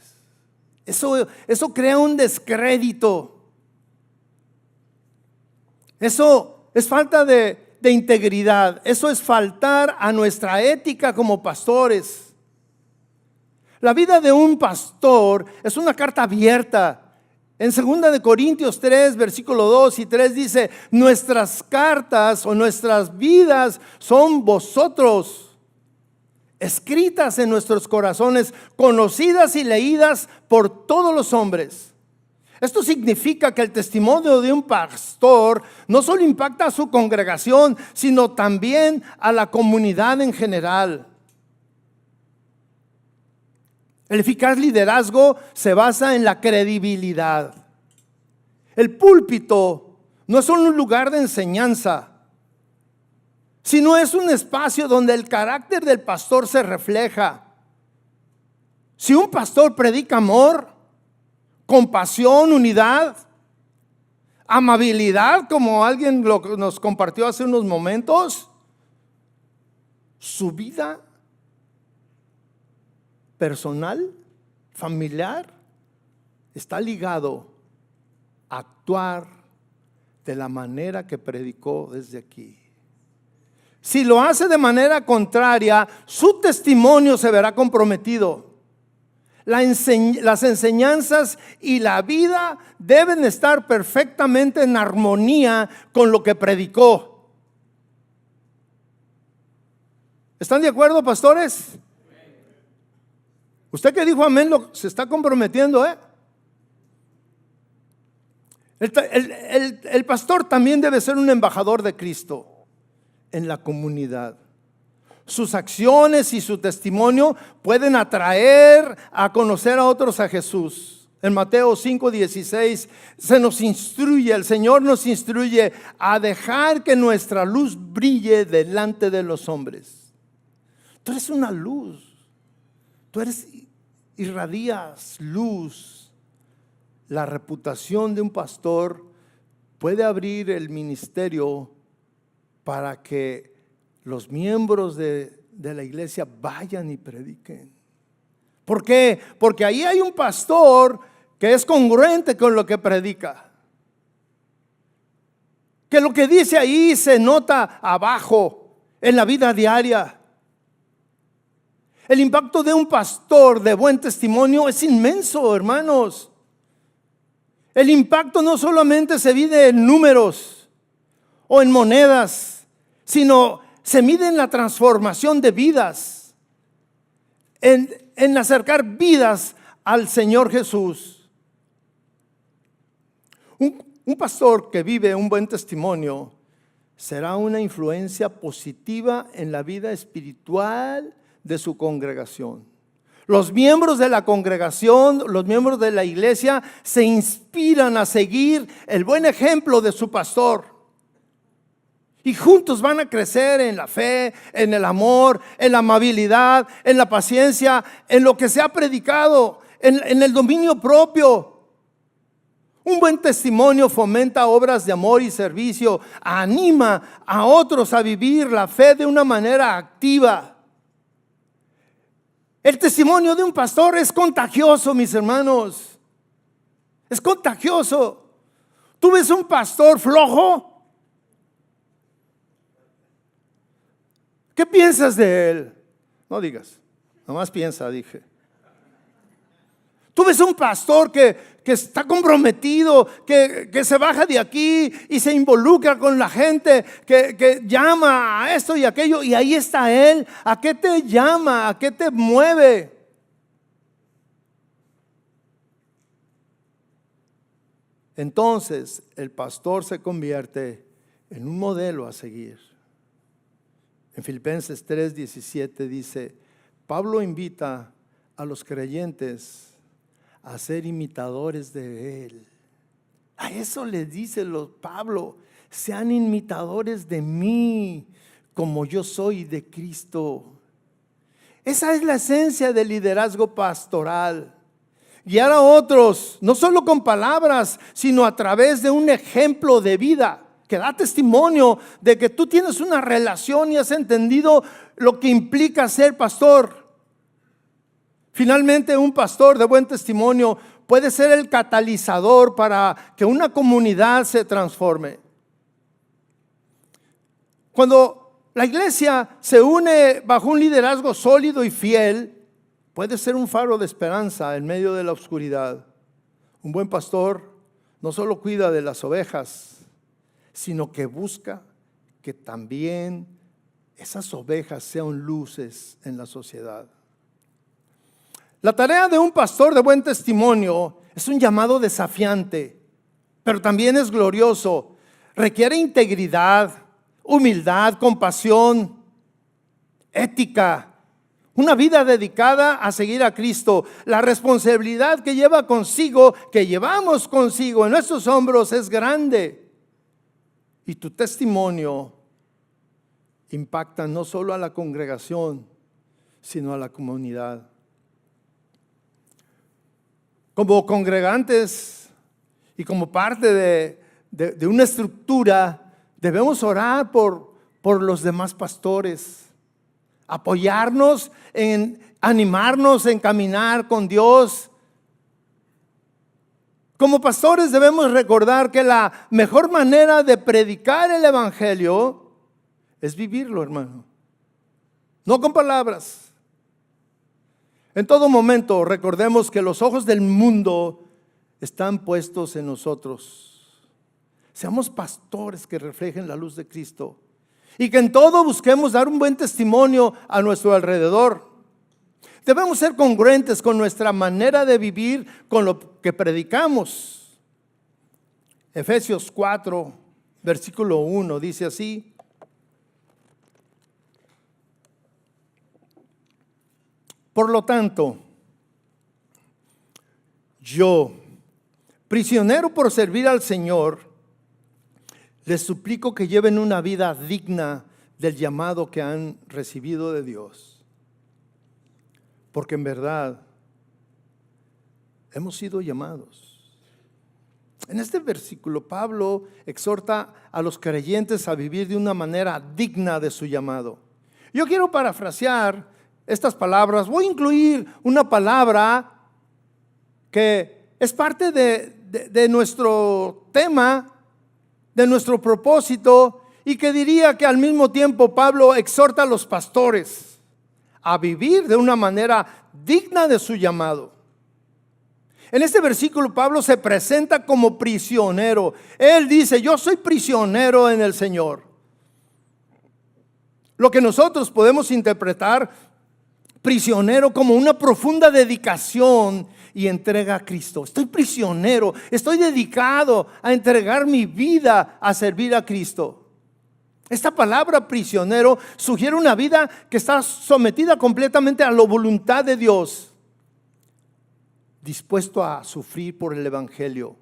Eso crea un descrédito. Eso es falta de integridad. Eso es faltar a nuestra ética como pastores. La vida de un pastor es una carta abierta. En 2 Corintios 3, versículo 2 y 3 dice, nuestras cartas o nuestras vidas son vosotros, escritas en nuestros corazones, conocidas y leídas por todos los hombres. Esto significa que el testimonio de un pastor no solo impacta a su congregación, sino también a la comunidad en general. El eficaz liderazgo se basa en la credibilidad. El púlpito no es solo un lugar de enseñanza, sino es un espacio donde el carácter del pastor se refleja. Si un pastor predica amor, compasión, unidad, amabilidad, como alguien nos compartió hace unos momentos, su vida personal, familiar, está ligado a actuar de la manera que predicó desde aquí. Si lo hace de manera contraria, su testimonio se verá comprometido. Las enseñanzas y la vida deben estar perfectamente en armonía con lo que predicó. ¿Están de acuerdo, pastores? Usted que dijo amén se está comprometiendo, ¿eh? El pastor también debe ser un embajador de Cristo en la comunidad. Sus acciones y su testimonio pueden atraer a conocer a otros a Jesús. En Mateo 5:16 se nos instruye, el Señor nos instruye a dejar que nuestra luz brille delante de los hombres. Tú eres una luz, tú irradias luz. La reputación de un pastor puede abrir el ministerio para que los miembros de la iglesia vayan y prediquen. ¿Por qué? Porque ahí hay un pastor que es congruente con lo que predica. Que lo que dice ahí se nota abajo en la vida diaria. El impacto de un pastor de buen testimonio es inmenso, hermanos. El impacto no solamente se mide en números o en monedas, sino se mide en la transformación de vidas, en acercar vidas al Señor Jesús. Un pastor que vive un buen testimonio será una influencia positiva en la vida espiritual de su congregación. Los miembros de la congregación, los miembros de la iglesia se inspiran a seguir el buen ejemplo de su pastor. Y juntos van a crecer en la fe, en el amor, en la amabilidad, en la paciencia, en lo que se ha predicado, en el dominio propio. Un buen testimonio fomenta obras de amor y servicio, anima a otros a vivir la fe de una manera activa. El testimonio de un pastor es contagioso, mis hermanos. Es contagioso. ¿Tú ves un pastor flojo? ¿Qué piensas de él? No digas, nomás piensa, dije. Tú ves un pastor que está comprometido, que se baja de aquí y se involucra con la gente, que llama a esto y aquello, y ahí está él. ¿A qué te llama? ¿A qué te mueve? Entonces el pastor se convierte en un modelo a seguir. En Filipenses 3:17 dice, Pablo invita a los creyentes a ser imitadores de él. A eso le dice Pablo, sean imitadores de mí, como yo soy de Cristo. Esa es la esencia del liderazgo pastoral. Guiar a otros, no solo con palabras, sino a través de un ejemplo de vida que da testimonio de que tú tienes una relación y has entendido lo que implica ser pastor. Finalmente, un pastor de buen testimonio puede ser el catalizador para que una comunidad se transforme. Cuando la iglesia se une bajo un liderazgo sólido y fiel, puede ser un faro de esperanza en medio de la oscuridad. Un buen pastor no solo cuida de las ovejas, sino que busca que también esas ovejas sean luces en la sociedad. La tarea de un pastor de buen testimonio es un llamado desafiante, pero también es glorioso. Requiere integridad, humildad, compasión, ética, una vida dedicada a seguir a Cristo. La responsabilidad que llevamos consigo en nuestros hombros es grande. Y tu testimonio impacta no solo a la congregación, sino a la comunidad. Como congregantes y como parte de una estructura, debemos orar por los demás pastores, apoyarnos, animarnos en caminar con Dios. Como pastores debemos recordar que la mejor manera de predicar el evangelio es vivirlo, hermano. No con palabras. En todo momento recordemos que los ojos del mundo están puestos en nosotros. Seamos pastores que reflejen la luz de Cristo y que en todo busquemos dar un buen testimonio a nuestro alrededor. Debemos ser congruentes con nuestra manera de vivir, con lo que predicamos. Efesios 4, versículo 1 dice así: por lo tanto, yo, prisionero por servir al Señor, les suplico que lleven una vida digna del llamado que han recibido de Dios. Porque en verdad hemos sido llamados. En este versículo, Pablo exhorta a los creyentes a vivir de una manera digna de su llamado. Yo quiero parafrasear estas palabras. Voy a incluir una palabra que es parte de nuestro tema, de nuestro propósito, y que diría que al mismo tiempo Pablo exhorta a los pastores a vivir de una manera digna de su llamado. En este versículo Pablo se presenta como prisionero. Él dice: yo soy prisionero en el Señor. Lo que nosotros podemos interpretar prisionero como una profunda dedicación y entrega a Cristo. Estoy prisionero, estoy dedicado a entregar mi vida a servir a Cristo. Esta palabra prisionero sugiere una vida que está sometida completamente a la voluntad de Dios, dispuesto a sufrir por el evangelio,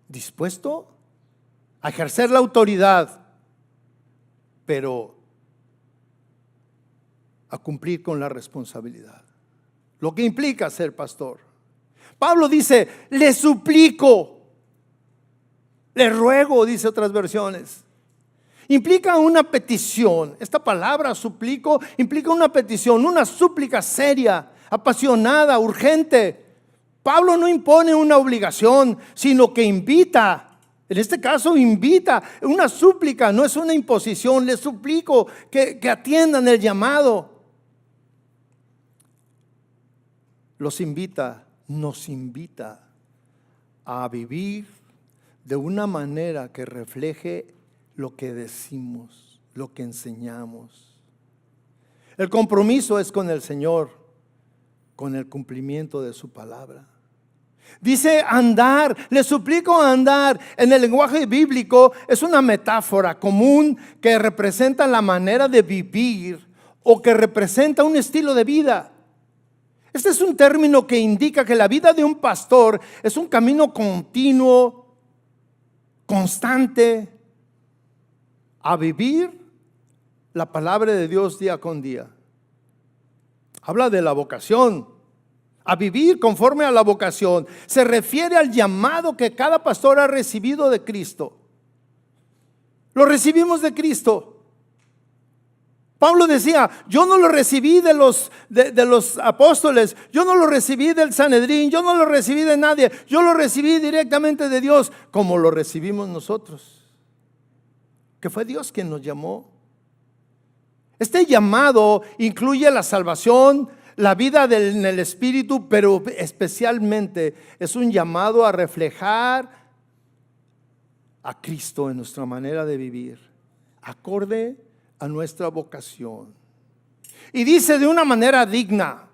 dispuesto a ejercer la autoridad, pero a cumplir con la responsabilidad, lo que implica ser pastor. Pablo dice, le suplico, le ruego, dice otras versiones. Implica una petición. Esta palabra suplico implica una petición, una súplica seria, apasionada, urgente. Pablo no impone una obligación, sino que invita. En este caso invita, una súplica, no es una imposición. Les suplico que atiendan el llamado. Los invita, nos invita a vivir de una manera que refleje lo que decimos, lo que enseñamos. El compromiso es con el Señor, con el cumplimiento de su palabra. Dice andar, le suplico andar. En el lenguaje bíblico es una metáfora común que representa la manera de vivir o que representa un estilo de vida. Este es un término que indica que la vida de un pastor es un camino continuo, constante, a vivir la palabra de Dios día con día. Habla de la vocación. A vivir conforme a la vocación. Se refiere al llamado que cada pastor ha recibido de Cristo. Lo recibimos de Cristo. Pablo decía, yo no lo recibí de los apóstoles, yo no lo recibí del Sanedrín, yo no lo recibí de nadie, yo lo recibí directamente de Dios, como lo recibimos nosotros, que fue Dios quien nos llamó. Este llamado incluye la salvación, la vida en el Espíritu, pero especialmente es un llamado a reflejar a Cristo en nuestra manera de vivir, acorde a nuestra vocación. Y dice de una manera digna.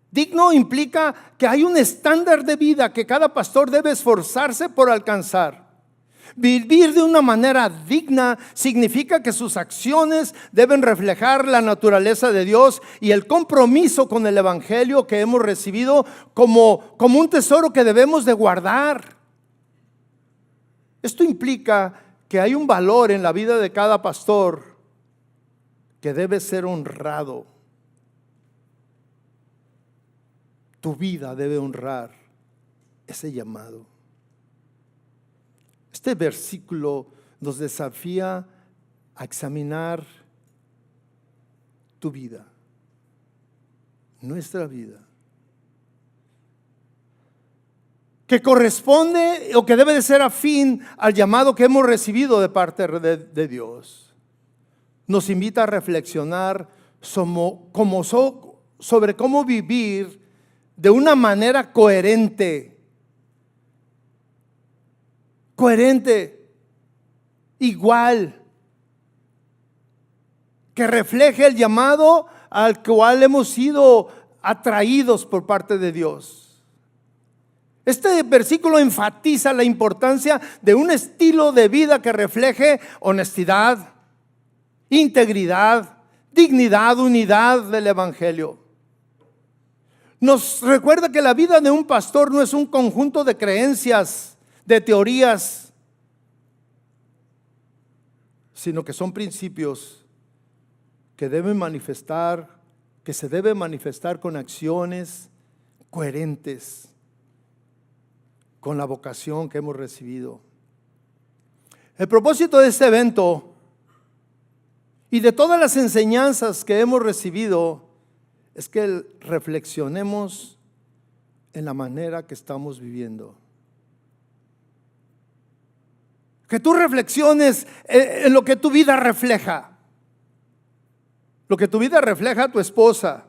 Digno implica que hay un estándar de vida que cada pastor debe esforzarse por alcanzar. Vivir de una manera digna significa que sus acciones deben reflejar la naturaleza de Dios y el compromiso con el evangelio que hemos recibido como un tesoro que debemos de guardar. Esto implica que hay un valor en la vida de cada pastor que debe ser honrado. Tu vida debe honrar ese llamado. Este versículo nos desafía a examinar tu vida, nuestra vida, que corresponde o que debe de ser afín al llamado que hemos recibido de parte de Dios. Nos invita a reflexionar sobre cómo vivir de una manera coherente, igual, que refleje el llamado al cual hemos sido atraídos por parte de Dios. Este versículo enfatiza la importancia de un estilo de vida que refleje honestidad, integridad, dignidad, unidad del evangelio. Nos recuerda que la vida de un pastor no es un conjunto de creencias, de teorías, sino que son principios que se deben manifestar con acciones coherentes con la vocación que hemos recibido. El propósito de este evento y de todas las enseñanzas que hemos recibido es que reflexionemos en la manera que estamos viviendo. Que tú reflexiones en lo que tu vida refleja. Lo que tu vida refleja a tu esposa.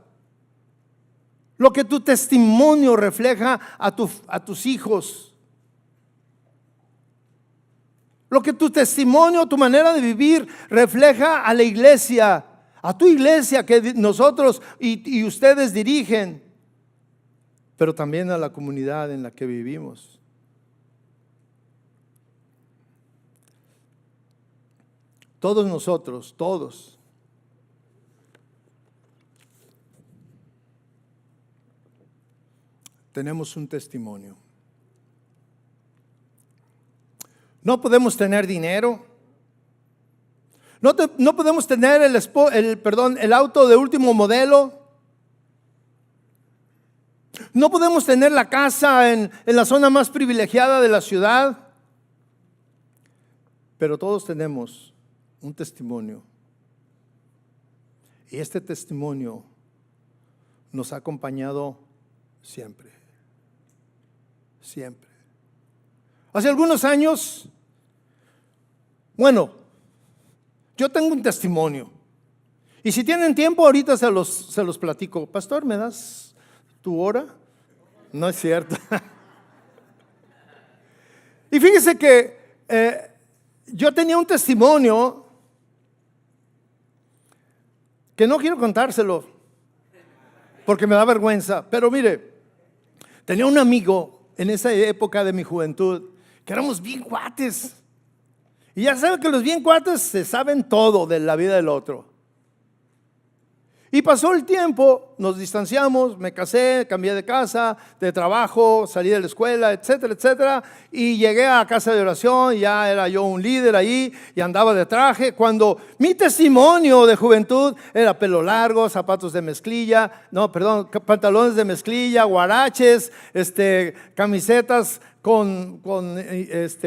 Lo que tu testimonio refleja a tus hijos. Lo que tu testimonio, tu manera de vivir refleja a la iglesia, a tu iglesia que nosotros y ustedes dirigen, pero también a la comunidad en la que vivimos. Todos nosotros, todos, tenemos un testimonio. No podemos tener dinero. No podemos tener el auto de último modelo. No podemos tener la casa en la zona más privilegiada de la ciudad, pero todos tenemos un testimonio. Y este testimonio nos ha acompañado siempre. Siempre. Hace algunos años, bueno, yo tengo un testimonio. Y si tienen tiempo, ahorita se los platico. Pastor, ¿me das tu hora? No es cierto. Y fíjese que yo tenía un testimonio que no quiero contárselo porque me da vergüenza. Pero mire, tenía un amigo en esa época de mi juventud que éramos bien cuates. Y ya saben que los bien cuates se saben todo de la vida del otro. Y pasó el tiempo, nos distanciamos, me casé, cambié de casa, de trabajo, salí de la escuela, etcétera, etcétera. Y llegué a casa de oración, ya era yo un líder ahí y andaba de traje. Cuando mi testimonio de juventud era pelo largo, zapatos de mezclilla, pantalones de mezclilla, guaraches, camisetas con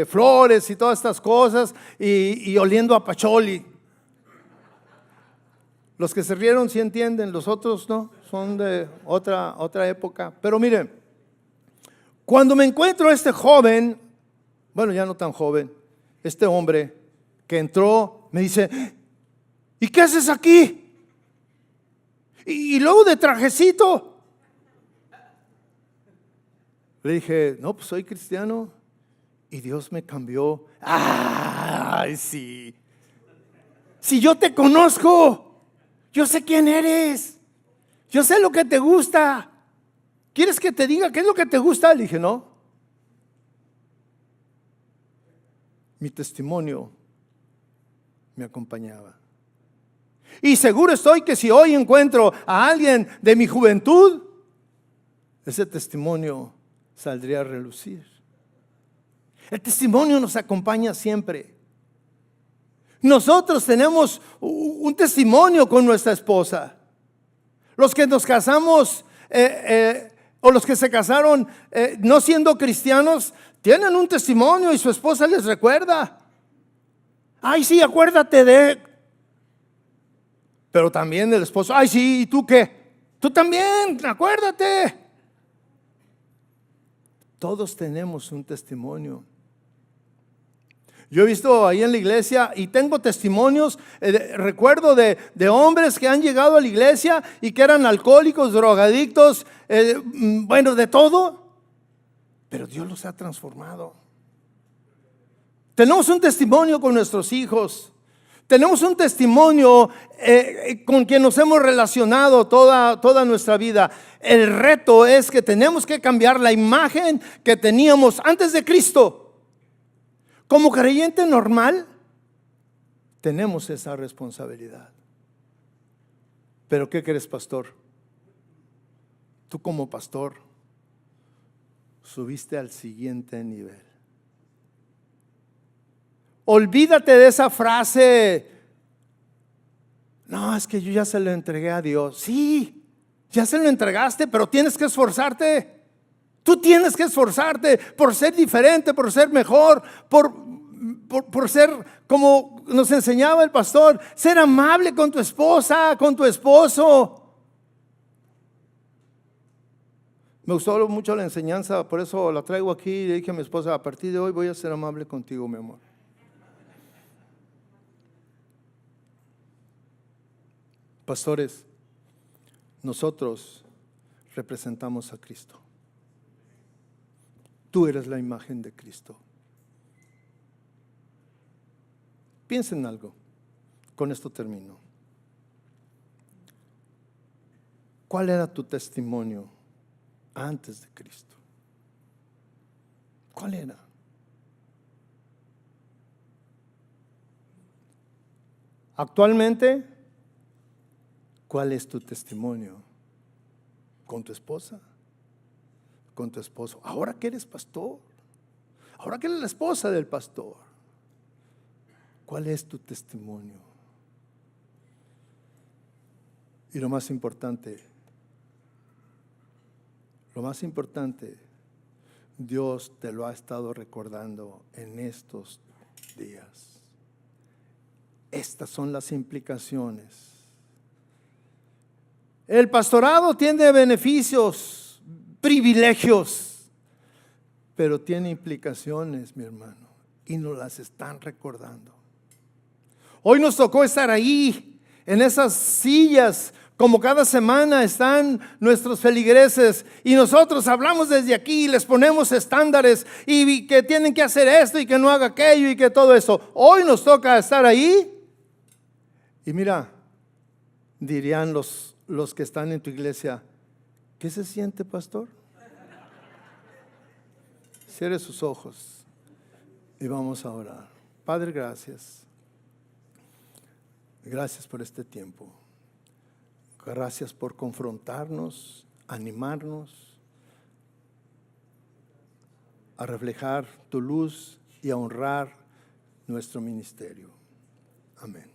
flores y todas estas cosas y oliendo a pacholi. Los que se rieron sí entienden, los otros no, son de otra época. Pero miren, cuando me encuentro a este joven, bueno, ya no tan joven, este hombre que entró, me dice, ¿y qué haces aquí? Y luego de trajecito. Le dije, no, pues soy cristiano y Dios me cambió. ¡Ay, sí! Si yo te conozco. Yo sé quién eres. Yo sé lo que te gusta. ¿Quieres que te diga qué es lo que te gusta? Le dije, no. Mi testimonio me acompañaba. Y seguro estoy que si hoy encuentro a alguien de mi juventud, ese testimonio saldría a relucir. El testimonio nos acompaña siempre. Nosotros tenemos un testimonio con nuestra esposa. Los que nos casamos o los que se casaron no siendo cristianos tienen un testimonio y su esposa les recuerda. Ay, sí, acuérdate de. Pero también el esposo, ay, sí, ¿y tú qué? Tú también, acuérdate. Todos tenemos un testimonio. Yo he visto ahí en la iglesia y tengo testimonios, recuerdo de hombres que han llegado a la iglesia y que eran alcohólicos, drogadictos, bueno, de todo, pero Dios los ha transformado. Tenemos un testimonio con nuestros hijos, tenemos un testimonio con quien nos hemos relacionado toda nuestra vida. El reto es que tenemos que cambiar la imagen que teníamos antes de Cristo. Como creyente normal, tenemos esa responsabilidad. Pero ¿qué crees, pastor? Tú como pastor subiste al siguiente nivel. Olvídate de esa frase. No, es que yo ya se lo entregué a Dios. Sí, ya se lo entregaste, pero tienes que esforzarte. Tú tienes que esforzarte por ser diferente, por ser mejor, por ser como nos enseñaba el pastor, ser amable con tu esposa, con tu esposo. Me gustó mucho la enseñanza, por eso la traigo aquí y le dije a mi esposa, a partir de hoy voy a ser amable contigo, mi amor. Pastores, nosotros representamos a Cristo. Tú eres la imagen de Cristo. Piensa en algo. Con esto termino. ¿Cuál era tu testimonio antes de Cristo? ¿Cuál era? Actualmente, ¿cuál es tu testimonio? ¿Con tu esposa? ¿Con tu esposo? Ahora que eres pastor, ahora que eres la esposa del pastor, ¿cuál es tu testimonio? Y lo más importante, lo más importante, Dios te lo ha estado recordando en estos días. Estas son las implicaciones. El pastorado tiene beneficios, privilegios, pero tiene implicaciones, mi hermano, y nos las están recordando. Hoy nos tocó estar ahí, en esas sillas, como cada semana están nuestros feligreses, y nosotros hablamos desde aquí y les ponemos estándares y que tienen que hacer esto y que no haga aquello y que todo eso. Hoy nos toca estar ahí y mira, dirían los que están en tu iglesia, ¿qué se siente, pastor? Cierre sus ojos y vamos a orar. Padre, gracias. Gracias por este tiempo. Gracias por confrontarnos, animarnos a reflejar tu luz y a honrar nuestro ministerio. Amén.